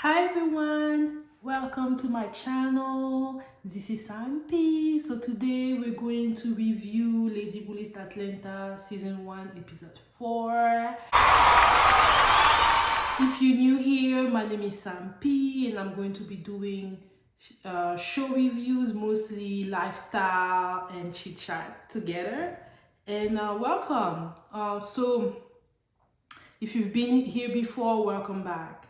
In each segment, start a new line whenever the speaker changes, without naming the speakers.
Hi everyone, welcome to my channel. This is Sam P. So today we're going to review Lady Bullies Atlanta season 1 episode 4. If you're new here, my name is Sam P and I'm going to be doing show reviews, mostly lifestyle and chit chat together. And welcome. So if you've been here before, welcome back.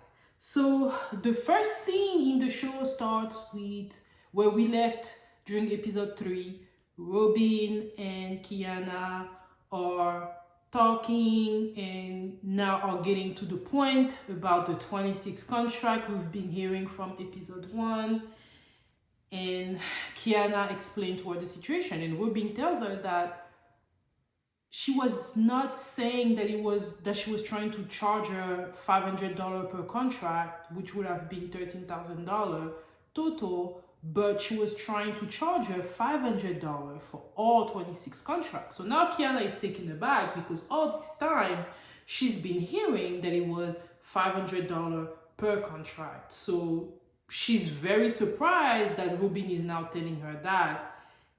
So the first scene in the show starts with where we left during episode 3. Robin and Kiana are talking and now are getting to the point about the 26 contract we've been hearing from episode 1. And Kiana explained to her the situation, and Robin tells her that she was not saying that she was trying to charge her $500 per contract, which would have been $13,000 total, but she was trying to charge her $500 for all 26 contracts. So now Kiana is taken aback because all this time she's been hearing that it was $500 per contract. So she's very surprised that Robin is now telling her that.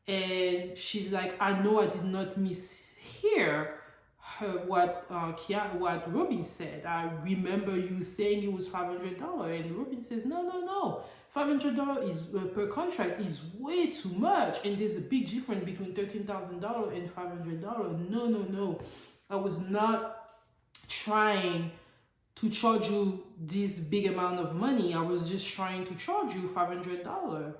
And she's like, I know I did not mishear what Robin said. I remember you saying it was $500, and Robin says, no. $500 is per contract is way too much, and there's a big difference between $13,000 and $500. No. I was not trying to charge you this big amount of money. I was just trying to charge you $500.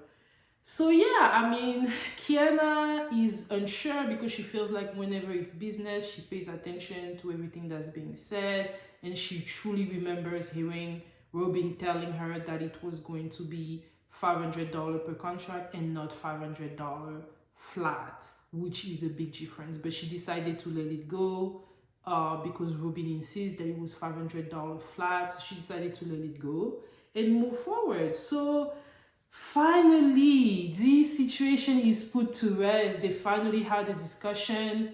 So yeah, I mean, Kiana is unsure because she feels like whenever it's business, she pays attention to everything that's being said, and she truly remembers hearing Robin telling her that it was going to be $500 per contract and not $500 flat, which is a big difference. But she decided to let it go because Robin insists that it was $500 flat. So she decided to let it go and move forward. So finally, this situation is put to rest. They finally had a discussion,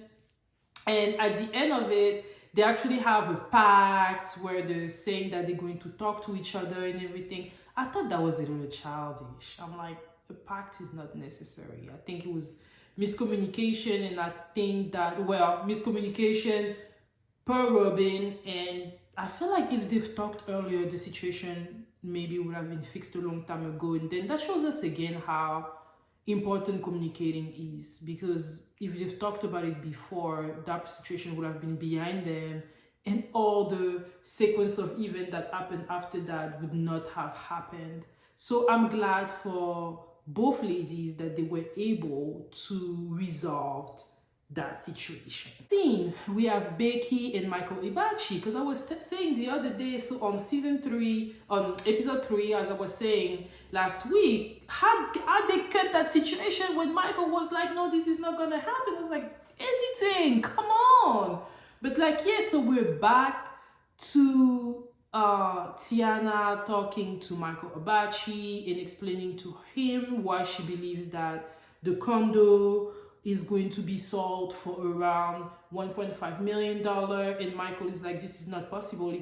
and at the end of it, they actually have a pact where they're saying that they're going to talk to each other and everything. I thought that was a little childish. I'm like, a pact is not necessary. I think it was miscommunication, and I think that, miscommunication per Robin, and I feel like if they've talked earlier, the situation maybe would have been fixed a long time ago. And then that shows us again how important communicating is, because if they've talked about it before, that situation would have been behind them, and all the sequence of events that happened after that would not have happened. So I'm glad for both ladies that they were able to resolve that situation. Scene, we have Becky and Michael Ibachi, because I was saying the other day, so on season 3, on episode 3, as I was saying last week, how they cut that situation when Michael was like, no, this is not gonna happen. I was like, editing, come on. But like, yeah, so we're back to Tiana talking to Michael Ibachi and explaining to him why she believes that the condo is going to be sold for around $1.5 million, and Michael is like, this is not possible.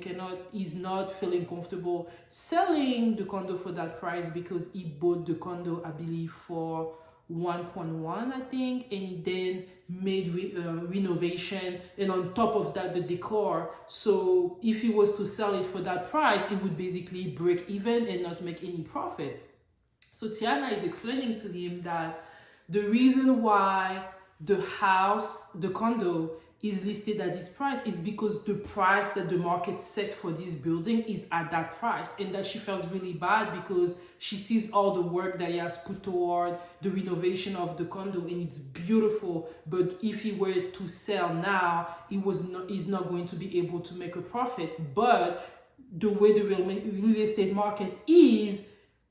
He's not feeling comfortable selling the condo for that price because he bought the condo, I believe, for 1.1, I think, and he then made renovation, and on top of that the decor. So if he was to sell it for that price, it would basically break even and not make any profit. So Tiana is explaining to him that the reason why the condo is listed at this price is because the price that the market set for this building is at that price, and that she feels really bad because she sees all the work that he has put toward the renovation of the condo, and it's beautiful. But if he were to sell now, he's not going to be able to make a profit. But the way the real estate market is,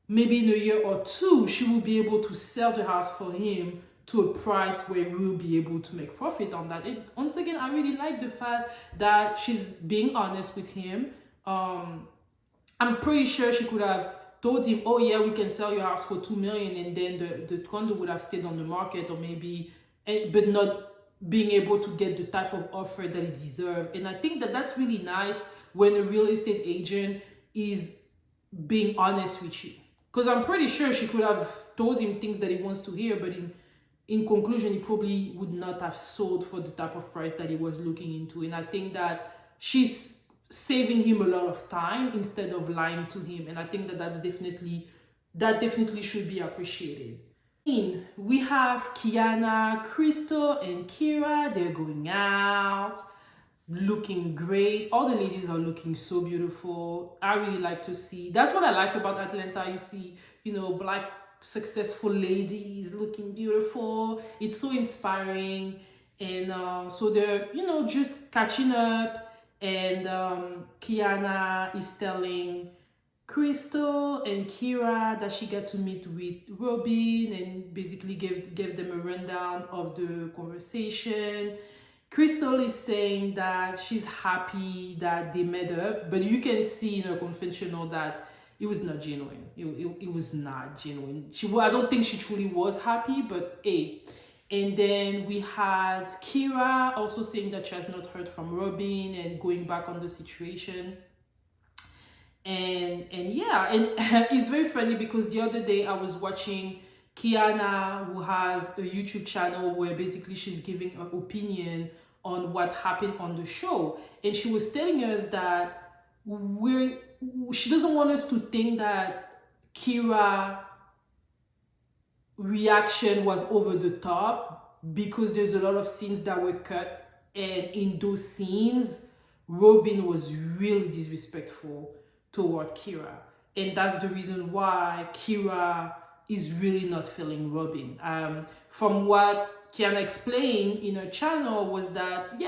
maybe in a year or two, she will be able to sell the house for him to a price where we will be able to make profit on that. Once again, I really like the fact that she's being honest with him. I'm pretty sure she could have told him, oh yeah, we can sell your house for $2 million, and then the condo would have stayed on the market, or maybe, but not being able to get the type of offer that it deserved. And I think that that's really nice when a real estate agent is being honest with you. Because I'm pretty sure she could have told him things that he wants to hear, but in conclusion, he probably would not have sold for the type of price that he was looking into. And I think that she's saving him a lot of time instead of lying to him. And I think that that definitely should be appreciated. We have Kiana, Krystil, and Kira. They're going out, looking great. All the ladies are looking so beautiful. I really like to see. That's what I like about Atlanta. You see, black successful ladies looking beautiful. It's so inspiring. And so they're, just catching up. And Kiana is telling Krystil and Kira that she got to meet with Robin and basically gave them a rundown of the conversation. Krystil is saying that she's happy that they met up, but you can see in her confessional that it was not genuine. It was not genuine. I don't think she truly was happy, but hey. And then we had Kira also saying that she has not heard from Robin and going back on the situation. And yeah, and it's very funny because the other day I was watching Kiana, who has a YouTube channel where basically she's giving her opinion on what happened on the show. And she was telling us that she doesn't want us to think that Kira reaction was over the top because there's a lot of scenes that were cut, and in those scenes Robin was really disrespectful toward Kira, and that's the reason why Kira is really not feeling Robin. From what Kiana explained in her channel was that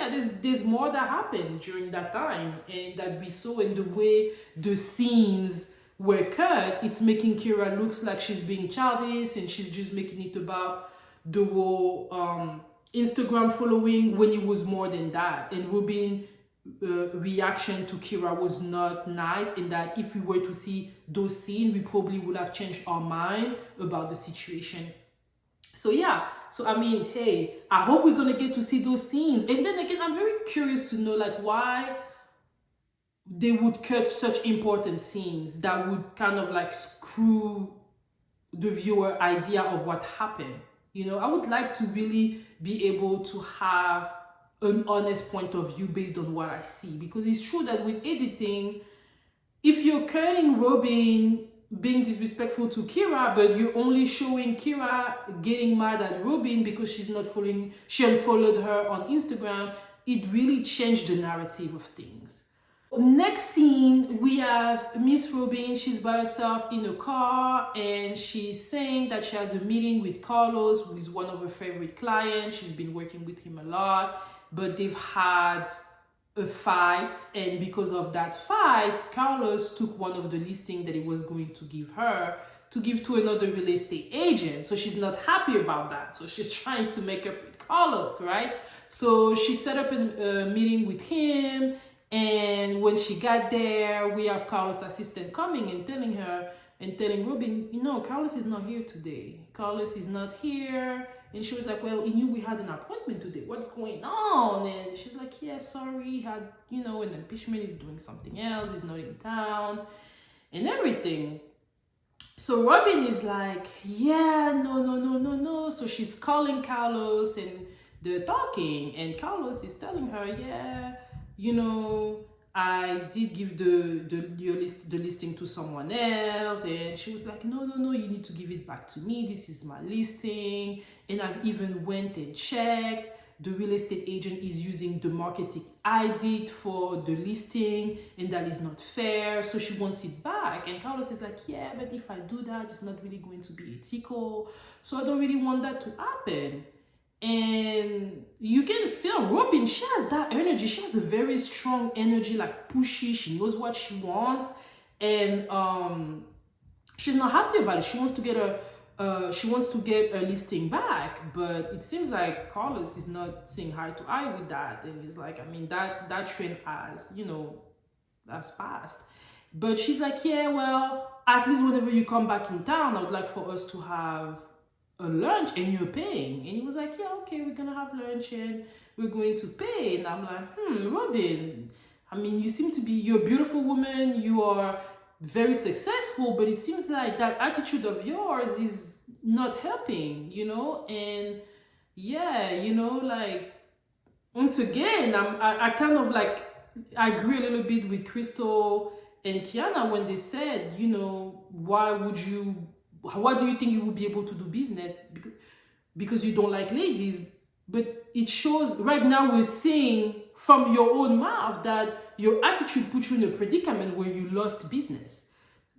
there's more that happened during that time, and that we saw in the way the scenes were cut. It's making Kira looks like she's being childish and she's just making it about the whole Instagram following, when it was more than that. And Robin reaction to Kira was not nice, in that if we were to see those scenes, we probably would have changed our mind about the situation. So yeah, so I mean, hey, I hope we're gonna get to see those scenes. And then again, I'm very curious to know why they would cut such important scenes that would kind of screw the viewer idea of what happened. I would like to really be able to have an honest point of view based on what I see, because it's true that with editing, if you're cutting Robin being disrespectful to Kira, but you're only showing Kira getting mad at Robin because she unfollowed her on Instagram, it really changed the narrative of things. Next scene, we have Miss Robin. She's by herself in a car, and she's saying that she has a meeting with Carlos, who is one of her favorite clients. She's been working with him a lot, but they've had a fight, and because of that fight, Carlos took one of the listings that he was going to give her to give to another real estate agent. So she's not happy about that. So she's trying to make up with Carlos, right? So she set up a meeting with him. And when she got there, we have Carlos' assistant coming and telling Robin, Carlos is not here today. Carlos is not here. And she was like, well, he knew we had an appointment today. What's going on? And she's like, yeah, sorry, he had, an impeachment, he's doing something else, he's not in town, and everything. So Robin is like, yeah, no. So she's calling Carlos and they're talking, and Carlos is telling her, yeah, I did give the listing to someone else. And she was like, no, you need to give it back to me. This is my listing. And I've even went and checked. The real estate agent is using the marketing I did for the listing, and that is not fair. So she wants it back. And Carlos is like, yeah, but if I do that, it's not really going to be ethical. So I don't really want that to happen. And you can feel Robin, she has that energy. She has a very strong energy, pushy. She knows what she wants, and she's not happy about it. She wants to get a listing back, but it seems like Carlos is not seeing eye to eye with that, and he's like, that trend has passed. But she's like, yeah, well, at least whenever you come back in town, I would like for us to have a lunch, and you're paying. And he was like, yeah, okay, we're gonna have lunch and we're going to pay. And I'm like, Robin, you seem to be, you're a beautiful woman, you are very successful, but it seems like that attitude of yours is not helping, and yeah, like once again, I kind of like I agree a little bit with Krystil and Kiana when they said, why do you think you will be able to do business? Because you don't like ladies. But it shows right now we're seeing from your own mouth that your attitude put you in a predicament where you lost business,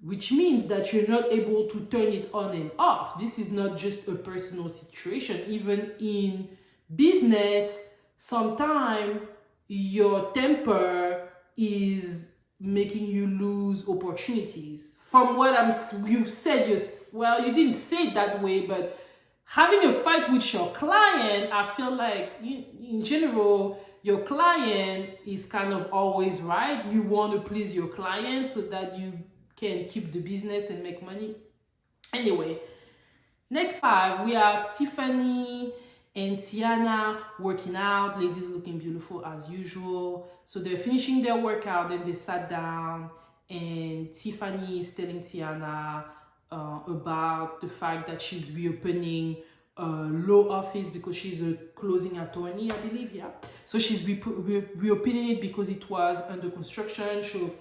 which means that you're not able to turn it on and off. This is not just a personal situation. Even in business, sometimes your temper is making you lose opportunities. From what you've said, you didn't say it that way, but having a fight with your client, I feel like in general, your client is kind of always right. You want to please your client so that you can keep the business and make money. Anyway, next 5, we have Tiffany and Tiana working out. Ladies looking beautiful as usual. So they're finishing their workout, then they sat down, and Tiffany is telling Tiana about the fact that she's reopening law office because she's a closing attorney, I believe, yeah. So she's reopening it because it was under construction. So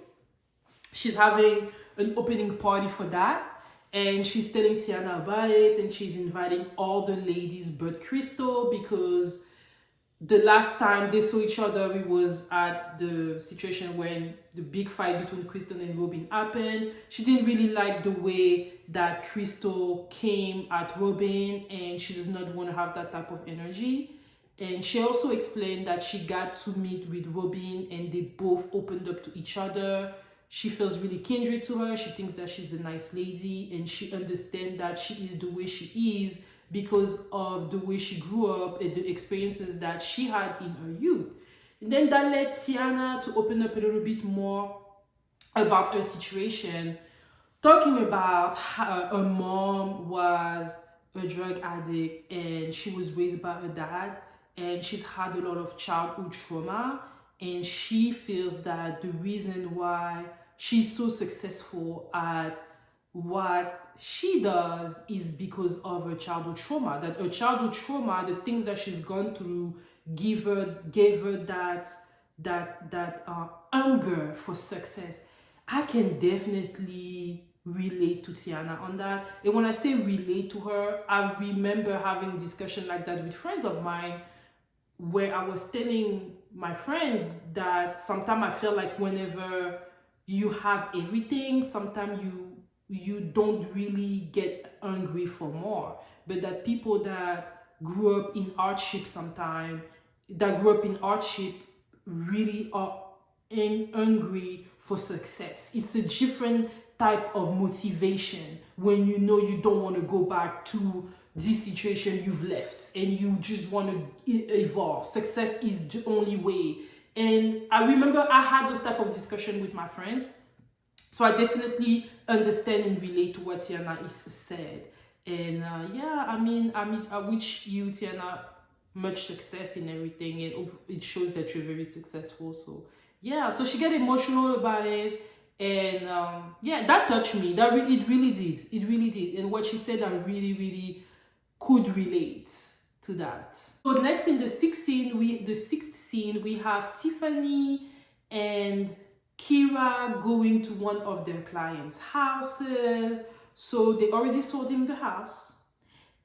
she's having an opening party for that, and she's telling Tiana about it, and she's inviting all the ladies but Krystil, because the last time they saw each other, it was at the situation when the big fight between Krystil and Robin happened. She didn't really like the way that Krystil came at Robin, and she does not want to have that type of energy. And she also explained that she got to meet with Robin and they both opened up to each other. She feels really kindred to her. She thinks that she's a nice lady, and she understands that she is the way she is because of the way she grew up and the experiences that she had in her youth. And then that led Tiana to open up a little bit more about her situation, talking about how her mom was a drug addict and she was raised by her dad, and she's had a lot of childhood trauma, and she feels that the reason why she's so successful at what she does is because of her childhood trauma. That her childhood trauma, the things that she's gone through, gave her that hunger for success. I can definitely relate to Tiana on that. And when I say relate to her, I remember having discussion like that with friends of mine, where I was telling my friend that sometimes I feel like whenever you have everything, sometimes you don't really get hungry for more. But that people that grew up in hardship really are hungry for success. It's a different type of motivation when you know you don't want to go back to this situation you've left and you just want to evolve. Success is the only way. And I remember I had those type of discussion with my friends. So I definitely understand and relate to what Tiana is said. And I wish you, Tiana, much success in everything. And it shows that you're very successful. So yeah, so she got emotional about it. And that touched me. It really did. It really did. And what she said, I really, really could relate to that. So next in the sixth scene, we have Tiffany and Kira going to one of their clients' houses. So they already sold him the house,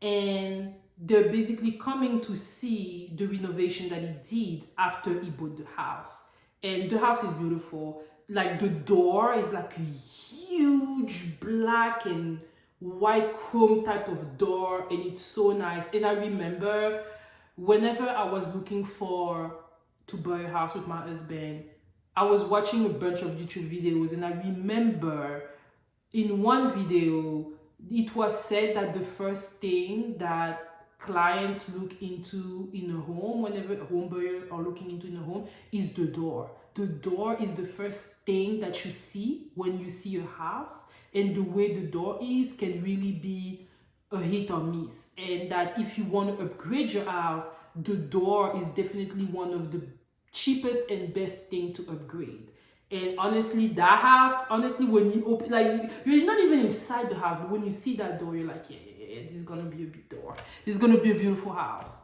and they're basically coming to see the renovation that he did after he bought the house. And the house is beautiful. Like the door is like a huge black and white chrome type of door, and it's so nice. And I remember whenever I was looking to buy a house with my husband, I was watching a bunch of YouTube videos, and I remember in one video it was said that the first thing that clients look into in a home, whenever a home buyer are looking into in a home, is the door. The door is the first thing that you see when you see a house, and the way the door is can really be a hit or miss. And that if you want to upgrade your house, the door is definitely one of the cheapest and best thing to upgrade. And honestly, that house, honestly, when you open, like, you're not even inside the house, but when you see that door, you're like, yeah, this is gonna be a big door. This is gonna be a beautiful house.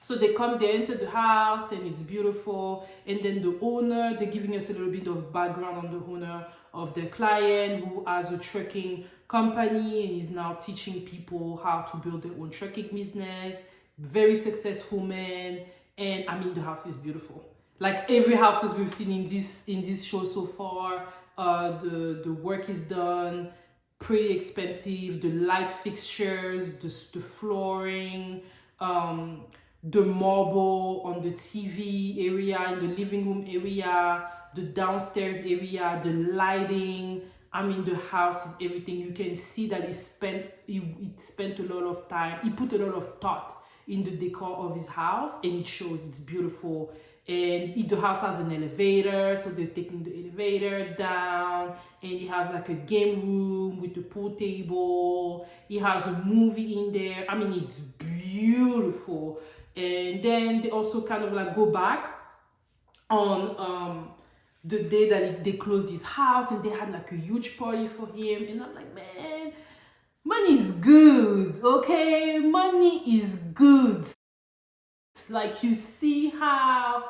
So they enter the house and it's beautiful. And then the owner, they're giving us a little bit of background on the owner of the client who has a trucking company and is now teaching people how to build their own trucking business. Very successful man. And I mean, the house is beautiful. Like every houses we've seen in this show so far, the work is done, pretty expensive. The light fixtures, the flooring, the marble on the TV area, in the living room area, the downstairs area, the lighting. I mean, the house is everything. You can see that he spent a lot of time. He put a lot of thought in the decor of his house, and it shows. It's beautiful. And the house has an elevator, so they're taking the elevator down. And it has like a game room with a pool table. It has a movie in there. I mean, it's beautiful. And then they also kind of like go back on the day that they closed his house, and they had like a huge party for him. And I'm like, man, money is good, okay? Money is good. Like, you see how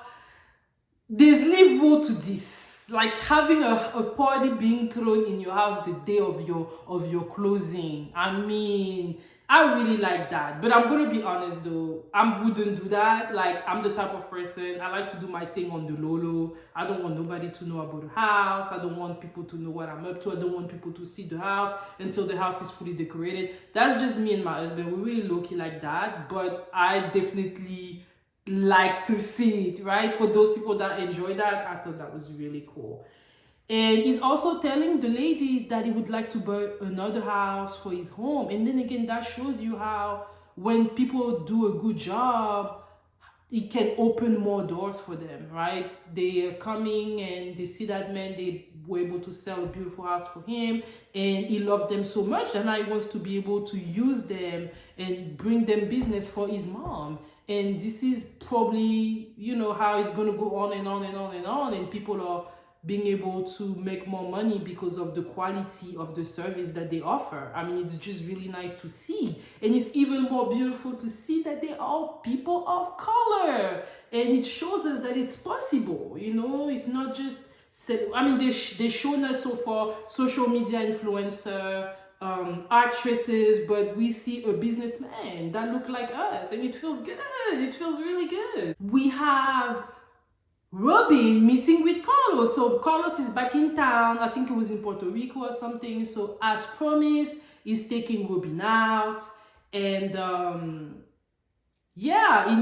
there's level to this. Like having a party being thrown in your house the day of your closing. I mean, I really like that. But I'm gonna be honest though, I wouldn't do that. Like, I'm the type of person, I like to do my thing on the low. I don't want nobody to know about the house. I don't want people to know what I'm up to. I don't want people to see the house until the house is fully decorated. That's just me and my husband. We're really low-key like that. But I definitely like to see it, right? For those people that enjoy that, I thought that was really cool. And he's also telling the ladies that he would like to buy another house for his home. And then again, that shows you how when people do a good job, it can open more doors for them, right? They are coming and they see that man, they were able to sell a beautiful house for him, and he loved them so much that now he wants to be able to use them and bring them business for his mom. And this is probably, how it's going to go on and on and on and on, and people are being able to make more money because of the quality of the service that they offer. I mean, it's just really nice to see. And it's even more beautiful to see that they are people of color. And it shows us that it's possible, It's not just, I mean, they've shown us so far social media influencer, actresses, but we see a businessman that look like us, and it feels good. It feels really good. We have Robin meeting with Carlos. So Carlos is back in town. I think it was in Puerto Rico or something. So as promised, he's taking Robin out. And and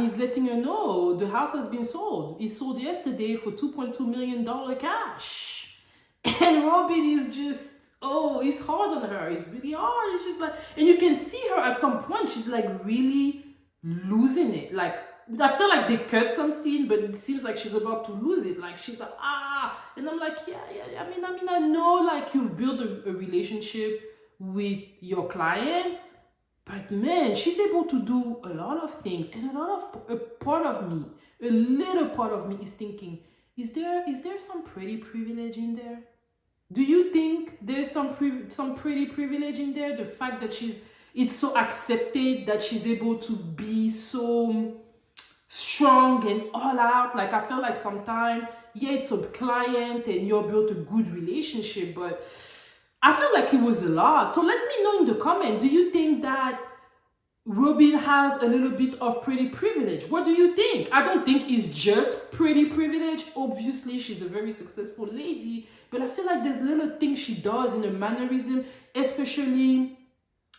he's letting her know the house has been sold. It sold yesterday for $2.2 million cash. And Robin is just, it's hard on her. It's really hard. It's just like, and you can see her at some point, she's like really losing it. Like, I feel like they cut some scene, but it seems like she's about to lose it. Like, she's like, and I'm like, yeah. I mean, I know, like, you've built a relationship with your client, but man, she's able to do a lot of things. And a little part of me is thinking, is there some pretty privilege in there? Do you think there's some pretty privilege in there? The fact that it's so accepted that she's able to be so strong and all out. Like, I feel like sometimes, it's a client and you built a good relationship, but I feel like it was a lot. So let me know in the comment, do you think that Robin has a little bit of pretty privilege? What do you think? I don't think it's just pretty privilege. Obviously, she's a very successful lady, but I feel like there's little things she does in her mannerism, especially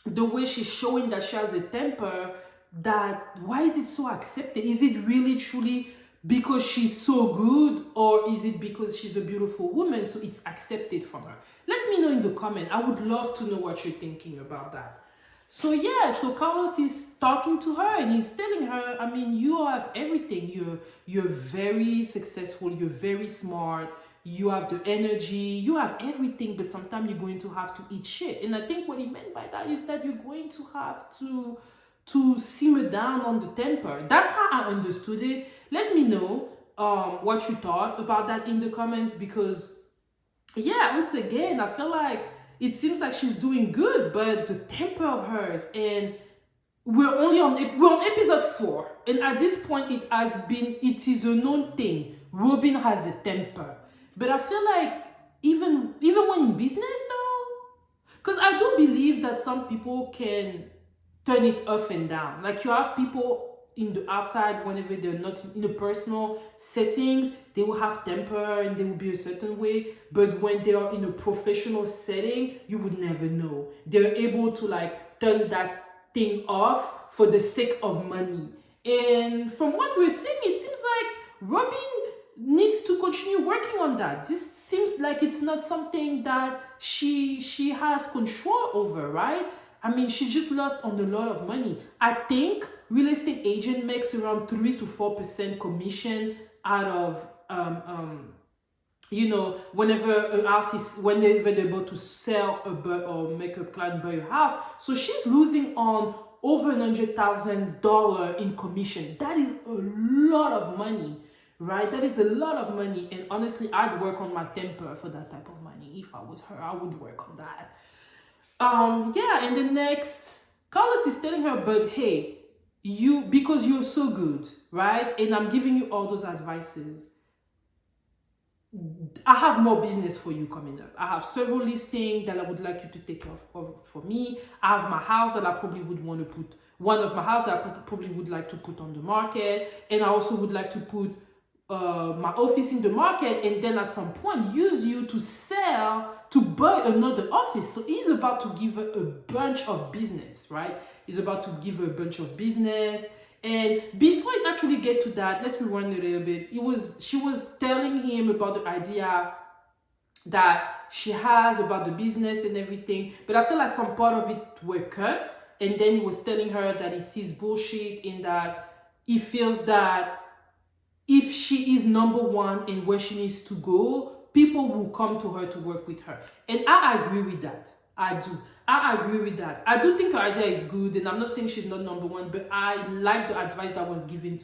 the way she's showing that she has a temper. That why is it so accepted? Is it really truly because she's so good, or is it because she's a beautiful woman so it's accepted from her? Let me know in the comment. I would love to know what you're thinking about that. So Carlos is talking to her and he's telling her, I mean, you have everything. You're very successful, you're very smart, you have the energy, you have everything, but sometimes you're going to have to eat shit. And I think what he meant by that is that you're going to have to simmer down on the temper. That's how I understood it. Let me know what you thought about that in the comments, because yeah, once again, I feel like it seems like she's doing good, but the temper of hers, and we're on episode 4, and at this point it is a known thing. Robin has a temper, but I feel like even when in business though, because I do believe that some people can turn it up and down. Like you have people in the outside, whenever they're not in a personal settings, they will have temper and they will be a certain way. But when they are in a professional setting, you would never know. They're able to like turn that thing off for the sake of money. And from what we're seeing, it seems like Robin needs to continue working on that. This seems like it's not something that she has control over, right? I mean, she just lost on a lot of money. I think real estate agent makes around 3 to 4% commission out of whenever a house is whenever they're able to sell or make a client buy a house. So she's losing on over $100,000 in commission. That is a lot of money, right? That is a lot of money. And honestly, I'd work on my temper for that type of money. If I was her, I would work on that. Yeah, and the next Carlos is telling her, but hey, because you're so good, right? And I'm giving you all those advices. I have more business for you coming up. I have several listings that I would like you to take care of for me. I have my house that I probably would want to put, one of my house that I probably would like to put on the market. And I also would like to put my office in the market, and then at some point use you to sell, to buy another office. So he's about to give her a bunch of business, right? He's about to give her a bunch of business. And before it actually get to that, let's rewind a little bit. She was telling him about the idea that she has about the business and everything, but I feel like some part of it were cut. And then he was telling her that he sees bullshit in that he feels that if she is number one in where she needs to go, people will come to her to work with her. And I agree with that. I do. I agree with that. I do think her idea is good, and I'm not saying she's not number one, but I like the advice that was given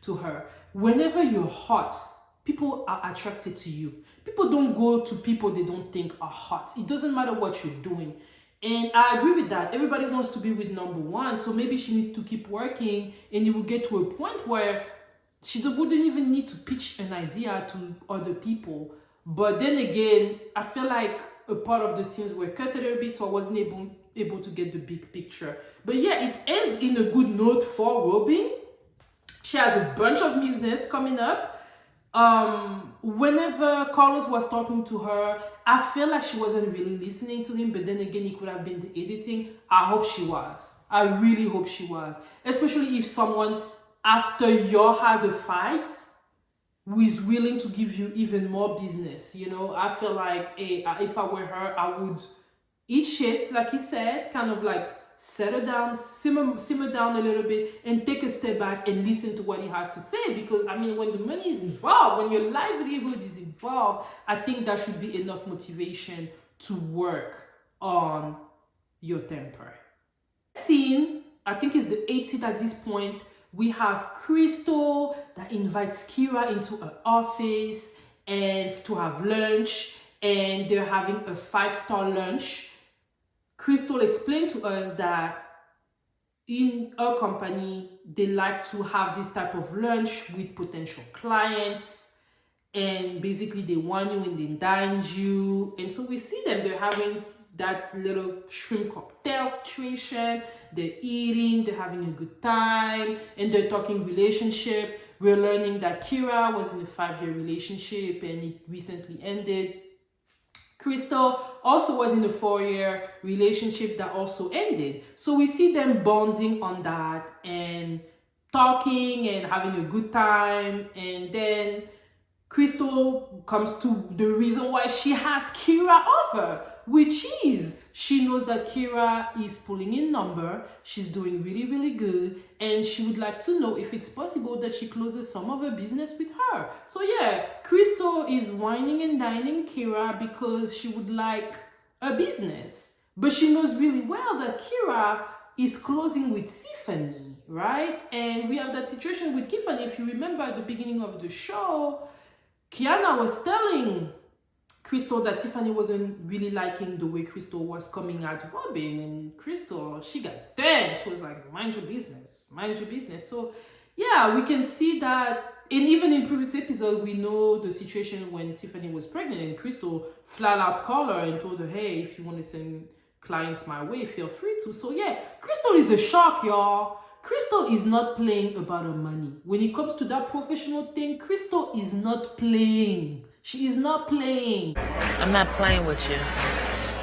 to her. Whenever you're hot, people are attracted to you. People don't go to people they don't think are hot. It doesn't matter what you're doing. And I agree with that. Everybody wants to be with number one, so maybe she needs to keep working, and it will get to a point where she wouldn't even need to pitch an idea to other people. But then again, I feel like a part of the scenes were cut a little bit, so I wasn't able to get the big picture. But yeah, it ends in a good note for Robin. She has a bunch of business coming up. Whenever Carlos was talking to her, I feel like she wasn't really listening to him, but then again, it could have been the editing. I hope she was. I really hope she was. Especially if someone, after you had a fight, who is willing to give you even more business. I feel like, hey, if I were her, I would eat shit, like he said, kind of like settle down, simmer down a little bit, and take a step back and listen to what he has to say. Because I mean, when the money is involved, when your livelihood is involved, I think that should be enough motivation to work on your temper. Scene, I think it's the 8th scene at this point. We have Krystil that invites Kira into her office and to have lunch, and they're having a 5-star lunch. Krystil explained to us that in her company, they like to have this type of lunch with potential clients, and basically they wine you and they dine you. And so we see them, they're having that little shrimp cocktail situation. They're eating, they're having a good time, and they're talking relationship. We're learning that Kira was in a 5-year relationship and it recently ended. Krystil also was in a 4-year relationship that also ended. So we see them bonding on that and talking and having a good time. And then Krystil comes to the reason why she has Kira over, which is she knows that Kira is pulling in number, she's doing really, really good, and she would like to know if it's possible that she closes some of her business with her. So yeah, Krystil is whining and dining Kira because she would like a business. But she knows really well that Kira is closing with Tiffany, right? And we have that situation with Tiffany. If you remember at the beginning of the show, Kiana was telling Krystil that Tiffany wasn't really liking the way Krystil was coming at Robin, and Krystil, she got dead. She was like, mind your business, mind your business. So yeah, we can see that. And even in previous episode, we know the situation when Tiffany was pregnant and Krystil flat out called her and told her, hey, if you want to send clients my way, feel free to. So yeah, Krystil is a shark, y'all. Krystil is not playing about her money. When it comes to that professional thing, Krystil is not playing. She is not playing.
I'm not playing with you.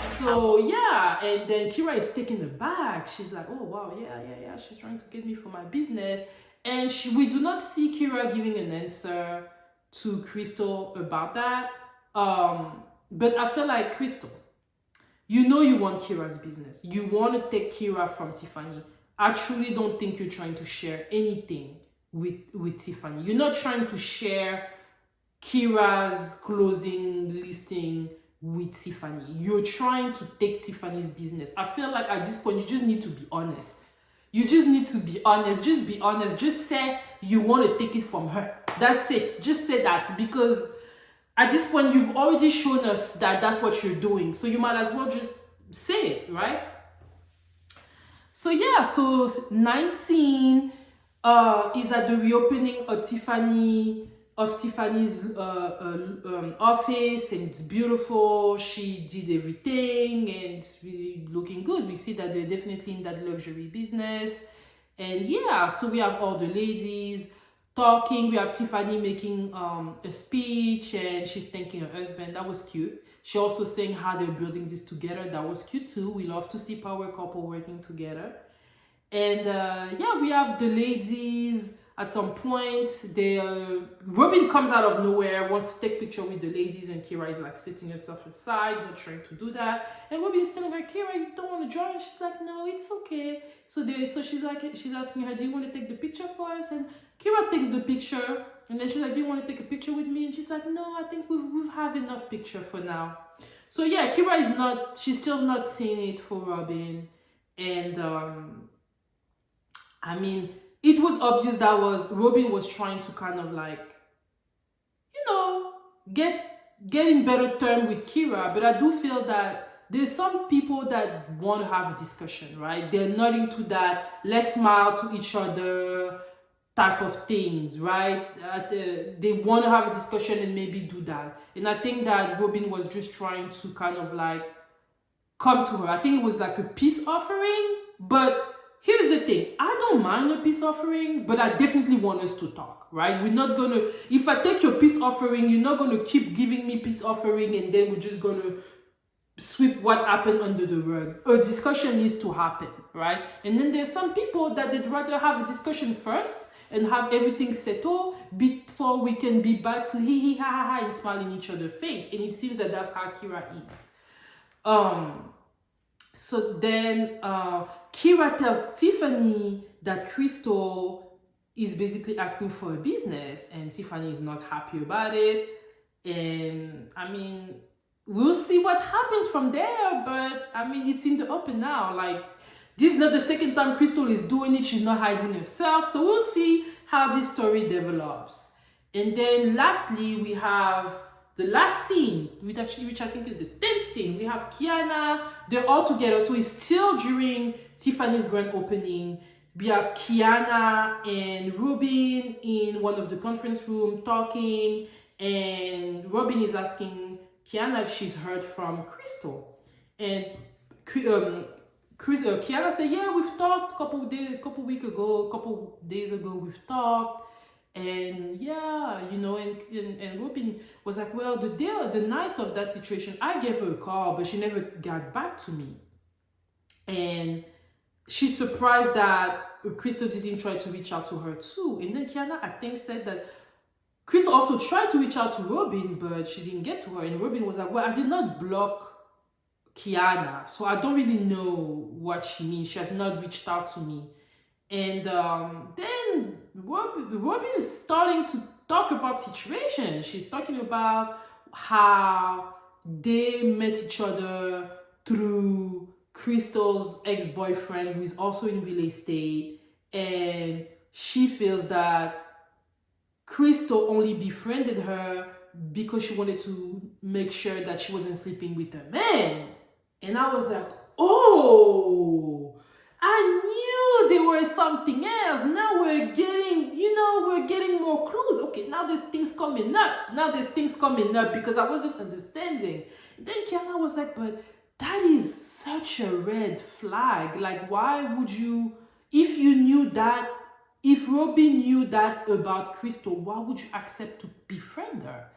So yeah, and then Kira is taken aback. She's like, oh wow, yeah. She's trying to get me for my business. And we do not see Kira giving an answer to Krystil about that. But I feel like Krystil, you know you want Kira's business. You want to take Kira from Tiffany. I truly don't think you're trying to share anything with Tiffany. You're not trying to share Kira's closing listing with Tiffany. You're trying to take Tiffany's business. I feel like at this point, you just need to be honest. You just need to be honest. Just be honest. Just say you want to take it from her. That's it. Just say that, because at this point, you've already shown us that that's what you're doing. So you might as well just say it, right? So yeah, so 19 is at the reopening of Tiffany's office, and it's beautiful. She did everything and it's really looking good. We see that they're definitely in that luxury business. And yeah, so we have all the ladies talking. We have Tiffany making a speech and she's thanking her husband. That was cute. She also saying how they're building this together. That was cute too. We love to see power couple working together. And yeah, we have the ladies. At some point, Robin comes out of nowhere, wants to take picture with the ladies, and Kira is like sitting herself aside, not trying to do that. And Robin is telling her, Kira, you don't want to join? She's like, no, it's okay. So she's asking her, do you want to take the picture for us? And Kira takes the picture, and then she's like, do you want to take a picture with me? And she's like, no, I think we've have enough picture for now. So yeah, Kira she's still not seeing it for Robin. And I mean, it was obvious that Robin was trying to kind of like, get in better terms with Kira, but I do feel that there's some people that want to have a discussion, right? They're not into that let's smile to each other type of things, right? They want to have a discussion and maybe do that. And I think that Robin was just trying to kind of like come to her. I think it was like a peace offering, but here's the thing, I don't mind a peace offering, but I definitely want us to talk, right? We're not gonna, if I take your peace offering, you're not gonna keep giving me peace offering and then we're just gonna sweep what happened under the rug. A discussion needs to happen, right? And then there's some people that they'd rather have a discussion first and have everything settled before we can be back to hee hee ha ha ha and smile in each other's face. And it seems that that's how Kira is. So then Kira tells Tiffany that Krystil is basically asking for a business and Tiffany is not happy about it. And I mean, we'll see what happens from there, but I mean, it's in the open now. Like, this is not the second time Krystil is doing it. She's not hiding herself. So we'll see how this story develops. And then lastly, we have the last scene, which I think is the 10th scene. We have Kiana. They're all together. So it's still during Tiffany's grand opening. We have Kiana and Robin in one of the conference room talking. And Robin is asking Kiana if she's heard from Krystil. And Kiana said, yeah, we've talked a couple days ago, we've talked. And yeah, and Robin was like, well, the night of that situation, I gave her a call, but she never got back to me. And she's surprised that Krystil didn't try to reach out to her too. And then Kiana, I think, said that Krystil also tried to reach out to Robin, but she didn't get to her. And Robin was like, well, I did not block Kiana, so I don't really know what she means. She has not reached out to me. And then Robin is starting to talk about situation. She's talking about how they met each other through Krystil's ex-boyfriend, who is also in real estate. And she feels that Krystil only befriended her because she wanted to make sure that she wasn't sleeping with a man. And I was like, oh, I knew there was something else. Now we're getting more clues. Okay, now there's things coming up. Because I wasn't understanding. Then Kiana was like, but that is such a red flag. Like, why would you, if you knew that, if Robin knew that about Krystil, why would you accept to befriend her?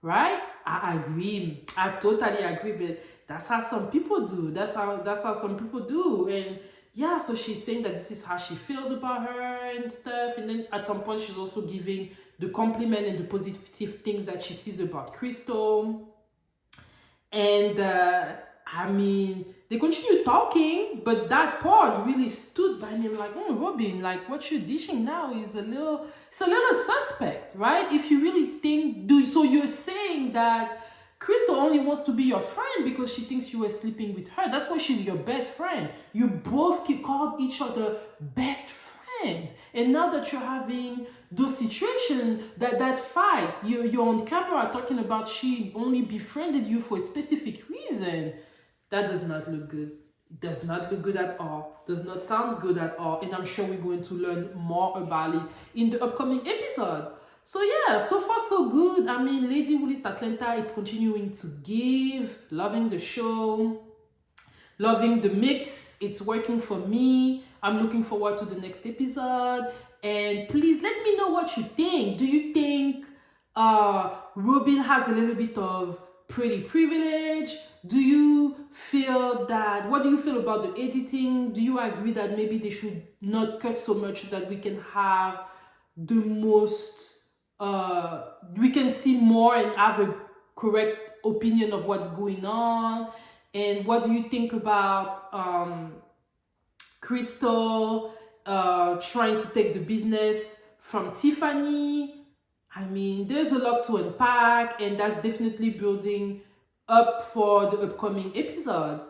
Right? I agree. I totally agree. But that's how some people do. That's how some people do. And yeah, so she's saying that this is how she feels about her and stuff. And then at some point, she's also giving the compliment and the positive things that she sees about Krystil. And I mean, they continue talking, but that part really stood by me. I'm like, Robin, like what you're dishing now is it's a little suspect, right? If you really think, so you're saying that Krystil only wants to be your friend because she thinks you were sleeping with her. That's why she's your best friend. You both called each other best friends. And now that you're having those situations, that fight, you're on camera talking about she only befriended you for a specific reason. That does not look good. It does not look good at all. Does not sound good at all. And I'm sure we're going to learn more about it in the upcoming episode. So yeah, so far so good. I mean, Lady Woolist Atlanta, it's continuing to give. Loving the show. Loving the mix. It's working for me. I'm looking forward to the next episode. And please let me know what you think. Do you think Robin has a little bit of pretty privilege? Do you feel that, what do you feel about the editing? Do you agree that maybe they should not cut so much so that we can have the most, we can see more and have a correct opinion of what's going on? And what do you think about Krystil trying to take the business from Tiffany? I mean, there's a lot to unpack, and that's definitely building up for the upcoming episode.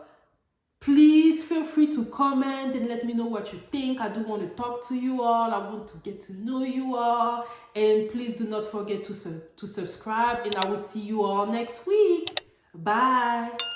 Please feel free to comment and let me know what you think. I do want to talk to you all. I want to get to know you all. And please do not forget to subscribe, and I will see you all next week. Bye.